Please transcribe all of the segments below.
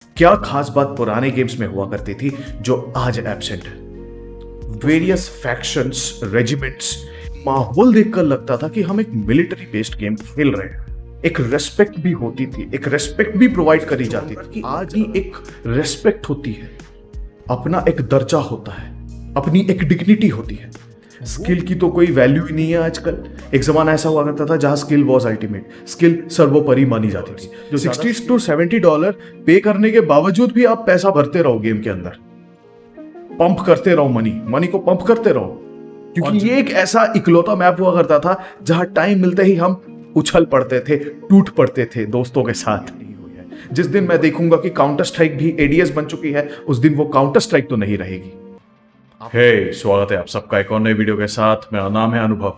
क्या खास बात पुराने गेम्स में हुआ करती थी जो आज एब्सेंट है? वेरियस फैक्शंस, रेजिमेंट्स, माहौल देखकर लगता था कि हम एक मिलिट्री बेस्ड गेम खेल रहे हैं। एक रेस्पेक्ट भी होती थी, एक रेस्पेक्ट भी प्रोवाइड करी जाती थी कि आज ही एक रेस्पेक्ट होती है, अपना एक दर्जा होता है, अपनी एक डिग्निटी होती है। स्किल की तो कोई वैल्यू ही नहीं है आजकल। एक जमाना ऐसा हुआ करता था जहां स्किल वॉज अल्टीमेट, स्किल सर्वोपरि मानी जाती थी। जो $60 to $70 पे करने के बावजूद भी आप पैसा भरते रहो गेम के अंदर, पंप करते रहो, मनी को पंप करते रहो, क्योंकि ये एक ऐसा इकलौता मैप हुआ करता था जहां टाइम मिलते ही हम उछल पड़ते थे, टूट पड़ते थे दोस्तों के साथ। जिस दिन मैं देखूंगा कि काउंटर स्ट्राइक भी एडीएस बन चुकी है, उस दिन वो काउंटर स्ट्राइक तो नहीं रहेगी। स्वागत है आप सबका एक और नई वीडियो के साथ। मेरा नाम है अनुभव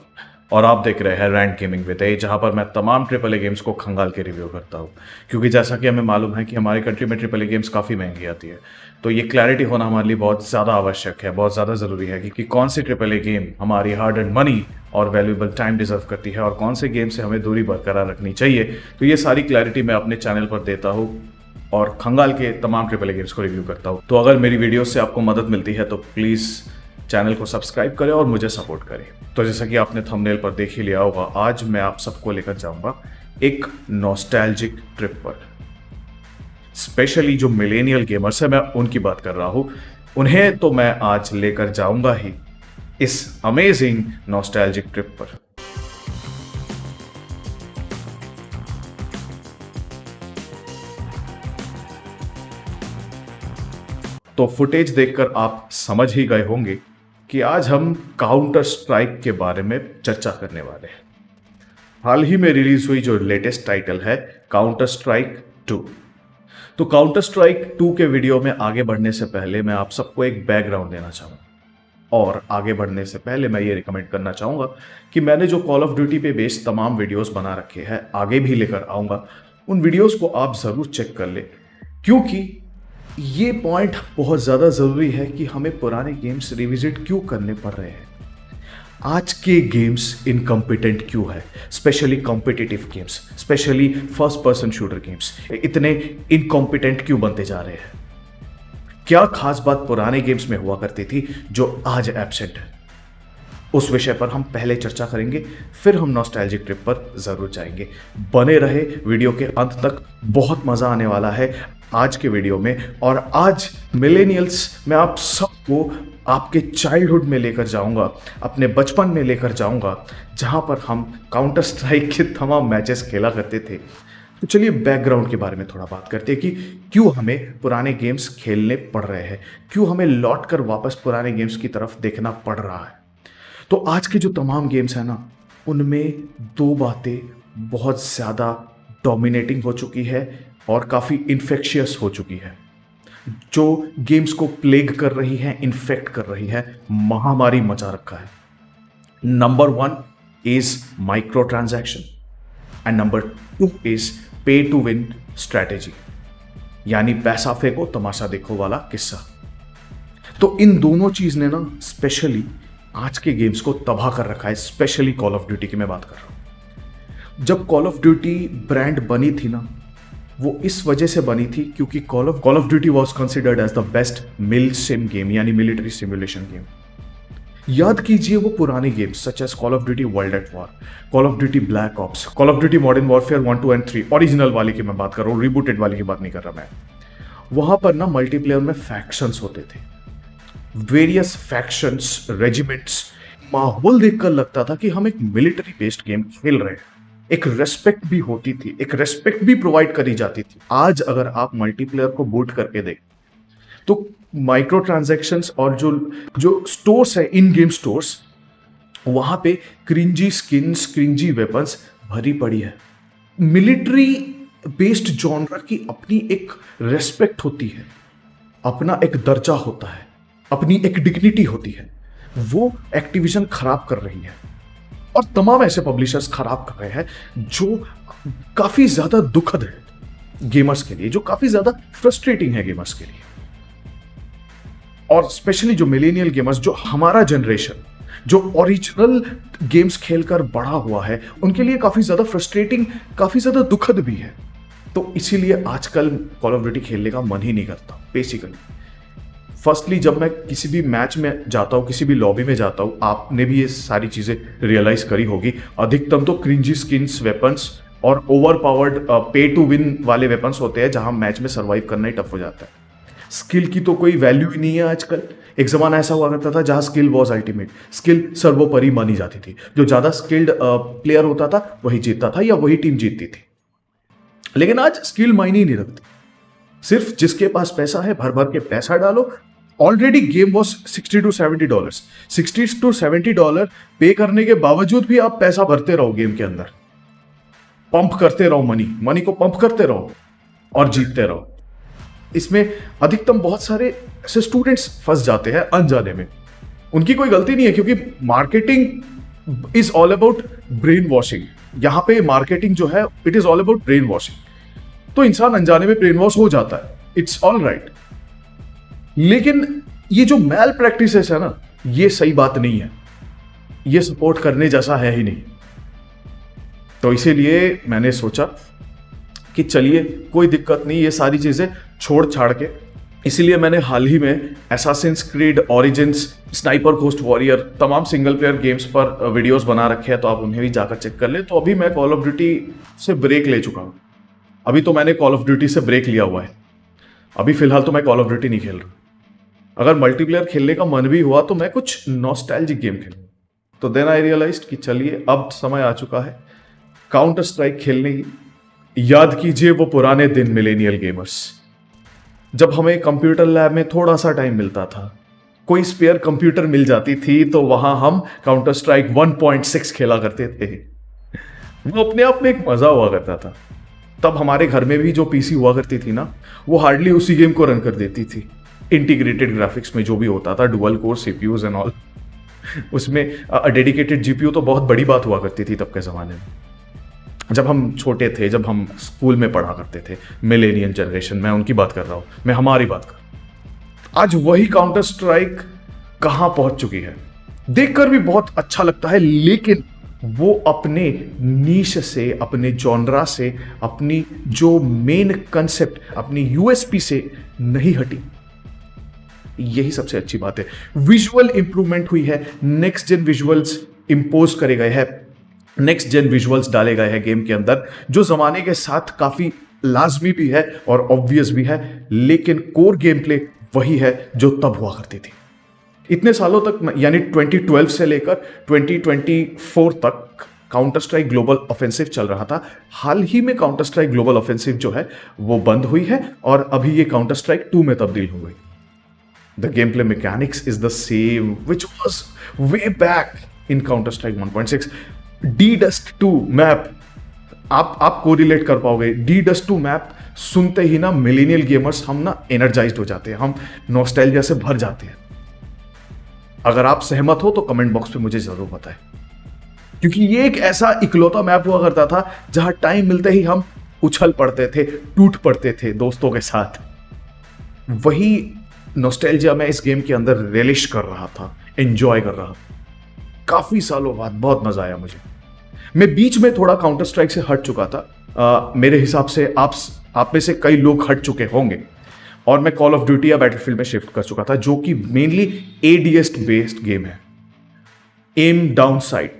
और आप देख रहे हैं रैंड गेमिंग विद ए, जहां पर मैं तमाम ट्रिपल ए गेम्स को खंगाल के रिव्यू करता हूं। क्योंकि जैसा कि हमें मालूम है कि हमारी कंट्री में ट्रिपल ए गेम्स काफ़ी महंगी आती है, तो ये क्लैरिटी होना हमारे लिए बहुत ज़्यादा आवश्यक है, बहुत ज़्यादा ज़रूरी है कि कौन सी ट्रिपल ए गेम हमारी हार्ड एंड मनी और वैल्यूएबल टाइम डिजर्व करती है और कौन से गेम से हमें दूरी बरकरार रखनी चाहिए। तो ये सारी क्लैरिटी मैं अपने चैनल पर देता हूँ और खंगाल के तमाम ट्रिपल ए गेम्स को रिव्यू करता हूँ। तो अगर मेरी वीडियो से आपको मदद मिलती है तो प्लीज़ चैनल को सब्सक्राइब करें और मुझे सपोर्ट करें। तो जैसा कि आपने थंबनेल पर देख ही लिया होगा, आज मैं आप सबको लेकर जाऊंगा एक नॉस्टैल्जिक ट्रिप पर। स्पेशली जो मिलेनियल गेमर्स है, मैं उनकी बात कर रहा हूं, उन्हें तो मैं आज लेकर जाऊंगा ही इस अमेजिंग नॉस्टैल्जिक ट्रिप पर। तो फुटेज देखकर आप समझ ही गए होंगे कि आज हम काउंटर स्ट्राइक के बारे में चर्चा करने वाले हैं। हाल ही में रिलीज हुई जो लेटेस्ट टाइटल है काउंटर स्ट्राइक 2। तो काउंटर स्ट्राइक 2 के वीडियो में आगे बढ़ने से पहले मैं आप सबको एक बैकग्राउंड देना चाहूँगा। और आगे बढ़ने से पहले मैं ये रिकमेंड करना चाहूँगा कि मैंने जो कॉल ऑफ ड्यूटी पे बेस्ड तमाम वीडियोस बना रखे हैं, आगे भी लेकर आऊँगा, उन वीडियोस को आप ज़रूर चेक कर ले, क्योंकि ये पॉइंट बहुत ज़्यादा ज़रूरी है कि हमें पुराने गेम्स रिविजिट क्यों करने पड़ रहे हैं, आज के गेम्स इनकम्पिटेंट क्यों है, specially competitive games, specially first person shooter games इतने इनकॉम्पिटेंट क्यों बनते जा रहे हैं। क्या खास बात पुराने गेम्स में हुआ करती थी जो आज एब्सेंट है, उस विषय पर हम पहले चर्चा करेंगे, फिर हम नॉस्टैल्जिक ट्रिप पर जरूर जाएंगे। बने रहे वीडियो के अंत तक, बहुत मजा आने वाला है आज के वीडियो में। और आज मिलेनियल्स मैं आप सबको आपके चाइल्डहुड में लेकर जाऊंगा, अपने बचपन में लेकर जाऊंगा, जहां पर हम काउंटर स्ट्राइक के तमाम मैचेस खेला करते थे। तो चलिए बैकग्राउंड के बारे में थोड़ा बात करते हैं कि क्यों हमें पुराने गेम्स खेलने पड़ रहे हैं, क्यों हमें लौट कर वापस पुराने गेम्स की तरफ देखना पड़ रहा है। तो आज के जो तमाम गेम्स हैं ना, उनमें दो बातें बहुत ज़्यादा डोमिनेटिंग हो चुकी है और काफ़ी इन्फेक्शियस हो चुकी है, जो गेम्स को प्लेग कर रही है, इन्फेक्ट कर रही है, महामारी मचा रखा है। Number 1 is micro transaction and number 2 is pay to win strategy, यानी पैसा फेंको तमाशा देखो वाला किस्सा। तो इन दोनों चीज़ ने ना स्पेशली आज के गेम्स को तबाह कर रखा है। स्पेशली कॉल ऑफ ड्यूटी की मैं बात कर रहा हूं। जब कॉल ऑफ ड्यूटी ब्रांड बनी थी ना, वो इस वजह से बनी थी क्योंकि call of duty was considered as the best mil sim game, यानी मिलिट्री सिमुलेशन गेम। याद कीजिए वो पुराने games such as call of duty world at war, call of duty black ops, call of duty modern warfare 1, 2 and 3, original वाली की मैं बात कर रहा हूँ, रिबूटेड वाली की बात नहीं कर रहा मैं। वहां पर ना मल्टीप्लेयर में फैक्शंस होते थे, वेरियस फैक्शंस, रेजिमेंट्स, माहौल देखकर लगता था कि हम एक मिलिट्री बेस्ड गेम खेल रहे हैं। एक रेस्पेक्ट भी होती थी, एक रेस्पेक्ट भी प्रोवाइड करी जाती थी। आज अगर आप मल्टीप्लेयर को बूट करके देख तो माइक्रो ट्रांजैक्शंस और जो स्टोर्स है, इन गेम स्टोर्स, वहां पे क्रिंजी स्किन्स, क्रिंजी वेपन्स भरी पड़ी है। मिलिट्री बेस्ड जॉनरा की अपनी एक रेस्पेक्ट होती है, अपना एक दर्जा होता है, अपनी एक डिग्निटी होती है। वो एक्टिविजन खराब कर रही है और तमाम ऐसे पब्लिशर्स खराब कर रहे हैं जो काफी ज्यादा दुखद है गेमर्स के लिए, जो काफी ज्यादा फ्रस्ट्रेटिंग है गेमर्स के लिए। और स्पेशली जो मिलेनियल गेमर्स, जो हमारा जनरेशन, जो ओरिजिनल गेम्स खेलकर बड़ा हुआ है, उनके लिए काफी ज्यादा फ्रस्ट्रेटिंग, काफी ज्यादा दुखद भी है। तो इसीलिए आजकल कॉल ऑफ ड्यूटी खेलने का मन ही नहीं करता बेसिकली। फर्स्टली जब मैं किसी भी मैच में जाता हूँ, किसी भी लॉबी में जाता हूँ, आपने भी ये सारी चीज़ें रियलाइज़ करी होगी, अधिकतम तो क्रिंजी स्किन्स वेपन्स और ओवर पावर्ड पे टू विन वाले वेपन्स होते हैं जहाँ मैच में सर्वाइव करना ही टफ हो जाता है। स्किल की तो कोई वैल्यू ही नहीं है आजकल। एक ज़माना ऐसा हुआ करता था जहाँ स्किल वॉज अल्टीमेट, स्किल सर्वोपरि मानी जाती थी। जो ज़्यादा स्किल्ड प्लेयर होता था वही जीतता था या वही टीम जीतती थी। लेकिन आज स्किल मायने ही नहीं रखती, सिर्फ जिसके पास पैसा है भर भर के पैसा डालो। ऑलरेडी गेम वॉज $60 to $70 पे करने के बावजूद भी आप पैसा भरते रहो गेम के अंदर, पंप करते रहो, मनी को पंप करते रहो और जीतते रहो। इसमें अधिकतम बहुत सारे ऐसे स्टूडेंट्स फंस जाते हैं अनजाने में। उनकी कोई गलती नहीं है, क्योंकि marketing is all about brain washing. यहां पे मार्केटिंग जो है it is all about brain washing. तो इंसान अनजाने में ब्रेन वॉश हो जाता है, इट्स ऑल राइट। लेकिन ये जो मैल प्रैक्टिसेस है ना, ये सही बात नहीं है, ये सपोर्ट करने जैसा है ही नहीं। तो इसीलिए मैंने सोचा कि चलिए कोई दिक्कत नहीं, ये सारी चीजें छोड़ छाड़ के, इसीलिए मैंने हाल ही में Assassin's Creed Origins, Sniper Ghost Warrior, तमाम सिंगल प्लेयर गेम्स पर वीडियोस बना रखे हैं, तो आप उन्हें भी जाकर चेक कर ले। तो अभी मैं कॉल ऑफ ड्यूटी से ब्रेक ले चुका हूं। अभी तो मैंने कॉल ऑफ ड्यूटी से ब्रेक लिया हुआ है। अभी फिलहाल तो मैं कॉल ऑफ ड्यूटी नहीं खेल रहा। अगर मल्टीप्लेयर खेलने का मन भी हुआ तो मैं कुछ नॉस्टैल्जिक गेम खेलूं। तो देन आई रियलाइज्ड कि चलिए अब समय आ चुका है काउंटर स्ट्राइक खेलने की। याद कीजिए वो पुराने दिन मिलेनियल गेमर्स, जब हमें कंप्यूटर लैब में थोड़ा सा टाइम मिलता था, कोई स्पेयर कंप्यूटर मिल जाती थी तो वहां हम काउंटर स्ट्राइक 1.6 खेला करते थे। वो अपने आप में एक मजा हुआ करता था। तब हमारे घर में भी जो पीसी हुआ करती थी ना, वो हार्डली उसी गेम को रन कर देती थी। इंटीग्रेटेड ग्राफिक्स में जो भी होता था, dual core CPUs and all, उसमें डेडिकेटेड जीपीयू तो बहुत बड़ी बात हुआ करती थी तब के ज़माने में, जब हम छोटे थे, जब हम स्कूल में पढ़ा करते थे। मिलेनियल जनरेशन, मैं उनकी बात कर रहा हूँ, मैं हमारी बात कर रहा हूँ। आज वही काउंटर स्ट्राइक कहाँ पहुंच चुकी है, देखकर भी बहुत अच्छा लगता है, लेकिन वो अपने नीश से, अपने जॉनरा से, अपनी जो मेन कंसेप्ट, अपनी यूएसपी से नहीं हटी। यही सबसे अच्छी बात है। विजुअल इंप्रूवमेंट हुई है, नेक्स्ट जेन विजुअल्स इंपोज करे गए हैं, नेक्स्ट जेन विजुअल्स डाले गए हैं गेम के अंदर, जो जमाने के साथ काफी लाजमी भी है और ऑब्वियस भी है, लेकिन कोर गेम प्ले वही है जो तब हुआ करती थी। इतने सालों तक, यानी 2012 से लेकर 2024 तक काउंटर स्ट्राइक ग्लोबल ऑफेंसिव चल रहा था। हाल ही में काउंटर स्ट्राइक ग्लोबल ऑफेंसिव जो है वो बंद हुई है और अभी ये काउंटर स्ट्राइक 2 में तब्दील हो गई। The gameplay mechanics is the same which was way back in Counter-Strike 1.6. D-Dust 2 map, आप कोरिलेट कर पाओगे। D-Dust 2 मैप सुनते ही ना मिलेनियल गेमर्स हम ना एनर्जाइज्ड हो जाते हैं, हम नॉस्टैल्जिया से भर जाते हैं। अगर आप सहमत हो तो कमेंट बॉक्स पे मुझे जरूर बताएं, क्योंकि ये एक ऐसा इकलौता मैप हुआ करता था जहां टाइम मिलते ही हम उछल पड़ते थे, टूट पड़ते थे दोस्तों के साथ। वही नॉस्टैल्जिया मैं इस गेम के अंदर रिलिश कर रहा था, एंजॉय कर रहा था। काफी सालों बाद बहुत मजा आया मुझे। मैं बीच में थोड़ा काउंटर स्ट्राइक से हट चुका था। मेरे हिसाब से आप में से कई लोग हट चुके होंगे, और मैं कॉल ऑफ ड्यूटी या बैटलफील्ड में शिफ्ट कर चुका था, जो कि मेनली एडीएस बेस्ड गेम है, एम डाउन साइड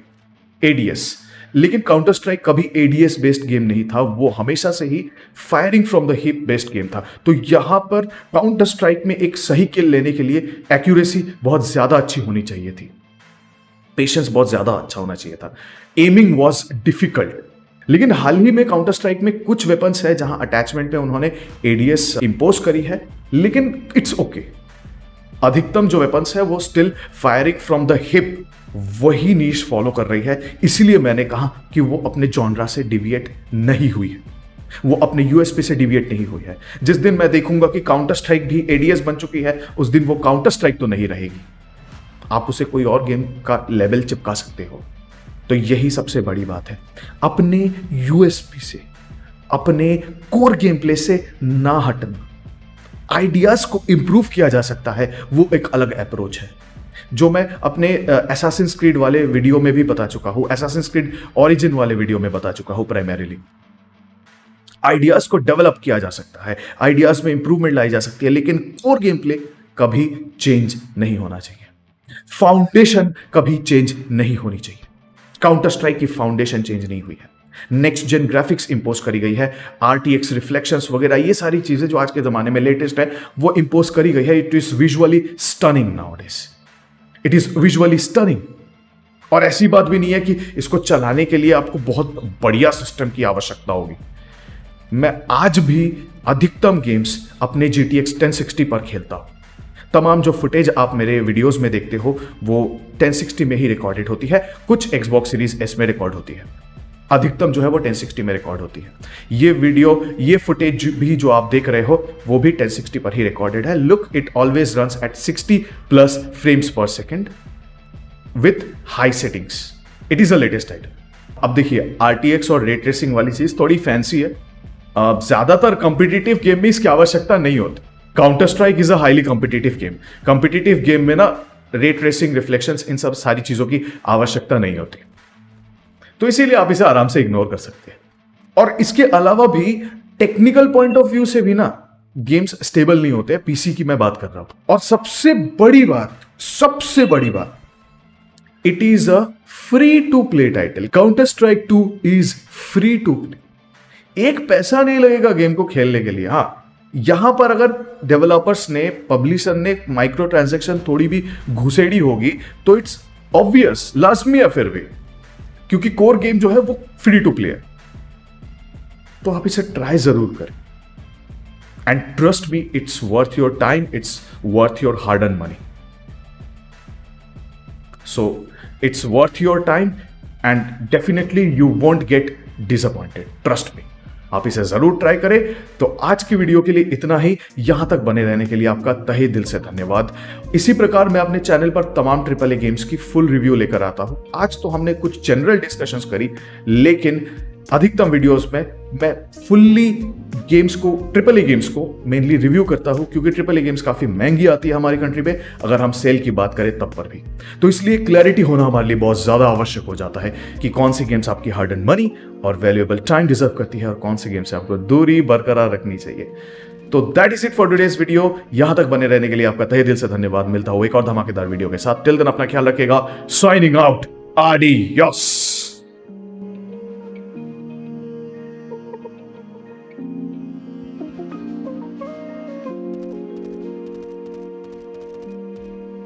एडीएस। लेकिन काउंटर स्ट्राइक कभी एडीएस बेस्ड गेम नहीं था, वो हमेशा से ही firing from the hip based game था। तो यहां पर काउंटर स्ट्राइक में एक सही किल लेने के लिए एक्यूरेसी बहुत ज्यादा अच्छी होनी चाहिए थी, पेशेंस बहुत ज्यादा अच्छा होना चाहिए था, एमिंग वॉज डिफिकल्ट। लेकिन हाल ही में काउंटर स्ट्राइक में कुछ वेपन्स है जहां अटैचमेंट में उन्होंने एडीएस इंपोज करी है, लेकिन इट्स ओके। अधिकतम जो वेपन्स है वो still firing from the hip वही नीश फॉलो कर रही है। इसीलिए मैंने कहा कि वो अपने जॉनरा से डिविएट नहीं हुई है, वो अपने यूएसपी से डिविएट नहीं हुई है। जिस दिन मैं देखूंगा कि काउंटर स्ट्राइक भी एडीएस बन चुकी है, उस दिन वो काउंटर स्ट्राइक तो नहीं रहेगी, आप उसे कोई और गेम का लेवल चिपका सकते हो। तो यही सबसे बड़ी बात है, अपने यूएसपी से, अपने कोर गेम प्ले से ना हटना। आइडियाज को इंप्रूव किया जा सकता है, वो एक अलग अप्रोच है, जो मैं अपने एसासिन्स क्रीड वाले वीडियो में भी बता चुका हूं, एसासिन्स क्रीड ओरिजिन वाले वीडियो में बता चुका हूं प्राइमरीली। आइडियाज को डेवलप किया जा सकता है, आइडियाज में इंप्रूवमेंट लाई जा सकती है, लेकिन कोर गेम प्ले कभी चेंज नहीं होना चाहिए। फाउंडेशन कभी चेंज नहीं होनी चाहिए। काउंटर स्ट्राइक की फाउंडेशन चेंज नहीं हुई है। नेक्स्ट जेन ग्राफिक्स इंपोज करी गई है, RTX रिफ्लेक्शंस वगैरह, ये सारी चीजें जो आज के जमाने में लेटेस्ट है वो इंपोज करी गई है। It is visually stunning nowadays, it is visually stunning. और ऐसी बात भी नहीं है कि इसको चलाने के लिए आपको बहुत बढ़िया सिस्टम की आवश्यकता होगी। मैं आज भी अधिकतम गेम्स अपने GTX 1060 पर खेलता हूं। तमाम जो फुटेज आप मेरे वीडियोस में देखते हो वो 1060 में ही रिकॉर्डेड होती है, कुछ Xbox सीरीज S में रिकॉर्ड होती है, अधिकतम जो है वो 1060 में रिकॉर्ड होती है। ये वीडियो, ये फुटेज भी जो आप देख रहे हो वो भी 1060 पर ही रिकॉर्डेड है। Look, it always runs at 60+ frames per second with high settings. It is a latest title. अब देखिए, RTX और रे ट्रेसिंग वाली चीज थोड़ी फैंसी है। ज्यादातर कॉम्पिटिटिव गेम में इसकी आवश्यकता नहीं होती। Counter strike is a highly competitive game. Competitive game में ना रे ट्रेसिंग, रिफ्लेक्शंस, इन सब सारी चीजों की आवश्यकता नहीं होती, तो इसीलिए आप इसे आराम से इग्नोर कर सकते हैं। और इसके अलावा भी टेक्निकल पॉइंट ऑफ व्यू से भी ना गेम्स स्टेबल नहीं होते। PC की मैं बात कर रहा हूं। और सबसे बड़ी बात, it is a free to play title. Counter strike 2 is free to play. एक पैसा नहीं लगेगा गेम को खेलने के लिए। हाँ, यहां पर अगर डेवलपर्स ने, पब्लिशर ने माइक्रो ट्रांजैक्शन थोड़ी भी घुसेड़ी होगी तो इट्स ऑब्वियस, लाजमी है फिर भी, क्योंकि कोर गेम जो है वो फ्री टू प्ले है। तो आप इसे ट्राई जरूर करें। And trust me, it's worth your time, it's worth your hard earn money. So it's worth your time and definitely you won't get disappointed, trust me. आप इसे जरूर ट्राई करें। तो आज की वीडियो के लिए इतना ही। यहां तक बने रहने के लिए आपका तहे दिल से धन्यवाद। इसी प्रकार मैं अपने चैनल पर तमाम AAA गेम्स की फुल रिव्यू लेकर आता हूं। आज तो हमने कुछ जनरल डिस्कशंस करी, लेकिन अधिकतम वीडियोस में मैं फुल्ली गेम्स को, AAA गेम्स को मेनली रिव्यू करता हूं, क्योंकि AAA गेम्स काफी महंगी आती है हमारी कंट्री में, अगर हम सेल की बात करें तब पर भी। तो इसलिए क्लैरिटी होना हमारे लिए बहुत ज्यादा आवश्यक हो जाता है कि कौन सी गेम्स आपकी हार्ड एंड मनी और वैल्यूएबल टाइम डिजर्व करती है और कौन सी गेम से आपको दूरी बरकरार रखनी चाहिए। तो that is it for today's video. यहां तक बने रहने के लिए आपका तहे दिल से धन्यवाद। मिलता हूं एक और धमाकेदार वीडियो के साथ। टिल देन अपना ख्याल रखिएगा। Signing out, adios.